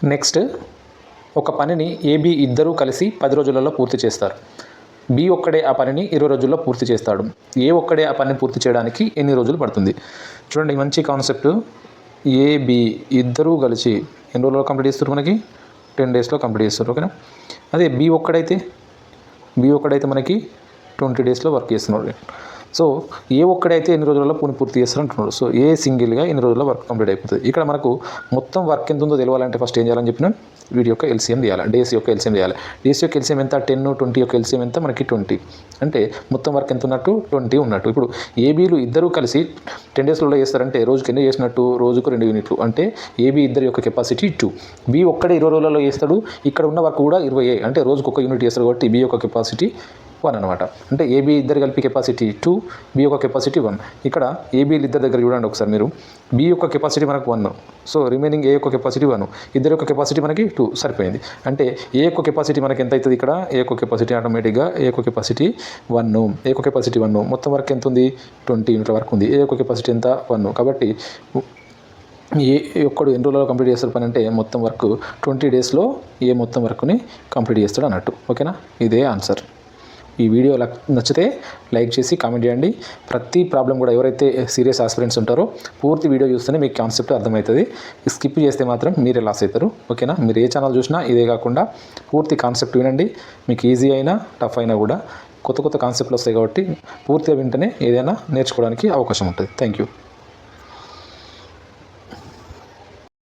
Next, ఒక పనిని AB ఇద్దరూ కలిసి 10 రోజులలో పూర్తి చేస్తారు. బి ఒక్కడే ఆ పనిని 20 రోజుల్లో పూర్తి చేస్తాడు. ఏ ఒక్కడే ఆ పనిని పూర్తి చేయడానికి ఎన్ని రోజులు పడుతుంది? చూడండి, మంచి కాన్సెప్ట్. ఏబి ఇద్దరూ కలిసి ఎన్ని రోజుల్లో కంప్లీట్ చేస్తారు? మనకి 10 డేస్లో కంప్లీట్ చేస్తారు. ఓకేనా? అదే బి ఒక్కడైతే మనకి 20 డేస్లో వర్క్ చేస్తున్నాడు. సో ఏ ఒక్కడైతే ఎన్ని రోజులలో పూర్తి చేస్తారు అంటున్నాడు. సో ఏ సింగిల్గా ఎన్ని రోజుల్లో వర్క్ కంప్లీట్ అయిపోతుంది. ఇక్కడ మనకు మొత్తం వర్క్ ఎంత ఉందో తెలియాలంటే ఫస్ట్ ఏం చేయాలని చెప్పిన వీడి యొక్క ఎల్సిఎం తీయాలి. డేస్ యొక్క ఎల్సిఎం తీయాలి. డేస్ యొక్క ఎల్సిఎం ఎంత? 10, 20 యొక్క ఎల్సిఎం ఎంత? మనకి 20. అంటే మొత్తం వర్క్ ఎంత ఉన్నట్టు? 20 ఉన్నట్టు. ఇప్పుడు ఏబీలు ఇద్దరూ కలిసి 10 డేస్లలో చేస్తారంటే రోజుకి ఎన్ని చేసినట్టు? రోజుకు 2 యూనిట్లు. అంటే ఏబీ ఇద్దరు యొక్క కెపాసిటీ 2. బి ఒక్కడే 20 రోజులలో చేస్తాడు. ఇక్కడ ఉన్న వర్క్ కూడా 20. అంటే రోజుకు 1 యూనిట్ చేస్తాడు కాబట్టి బి యొక్క కెపాసిటీ 1 అనమాట. అంటే ఏబీ ఇద్దరు కలిపి కెపాసిటీ 2, బి యొక్క కెపాసిటీ 1. ఇక్కడ ఏబీలు ఇద్దరు దగ్గర చూడండి ఒకసారి మీరు. బి యొక్క కెపాసిటీ మనకు 1. సో రిమైనింగ్ ఏ యొక్క కెపాసిటీ 1. ఇద్దరు యొక్క కెపాసిటీ మనకి 2. సరిపోయింది. అంటే ఏ యొక్క కెపాసిటీ మనకి ఎంత అవుతుంది? ఇక్కడ ఏ యొక్క కెపాసిటీ ఆటోమేటిక్గా ఏ యొక్క కెపాసిటీ 1. ఏ యొక్క కెపాసిటీ 1. మొత్తం వర్క్ ఎంత ఉంది? 20 యూనిట్ల వర్క్ ఉంది. ఏ యొక్క కెపాసిటీ ఎంత? 1. కాబట్టి ఏ ఒక్కడు ఎన్ని రోజుల్లో కంప్లీట్ చేస్తాడు పని అంటే మొత్తం వర్క్ 20 డేస్లో ఏ మొత్తం వర్క్ని కంప్లీట్ చేస్తాడు అన్నట్టు. ఓకేనా? ఇదే ఆన్సర్. ఈ వీడియో నచ్చితే లైక్ చేసి కామెంట్ చేయండి. ప్రతి ప్రాబ్లం కూడా ఎవరైతే సీరియస్ ఆస్పిరెంట్స్ ఉంటారో పూర్తి వీడియో చూస్తేనే మీకు కాన్సెప్ట్ అర్థమవుతుంది. స్కిప్ చేస్తే మాత్రం మీరే లాస్ అవుతారు. ఓకేనా? మీరు ఏ ఛానల్ చూసినా ఇదే కాకుండా పూర్తి కాన్సెప్ట్ వినండి. మీకు ఈజీ అయినా టఫ్ అయినా కూడా కొత్త కాన్సెప్ట్లు వస్తాయి కాబట్టి పూర్తిగా వింటేనే ఏదైనా నేర్చుకోవడానికి అవకాశం ఉంటుంది. Thank you.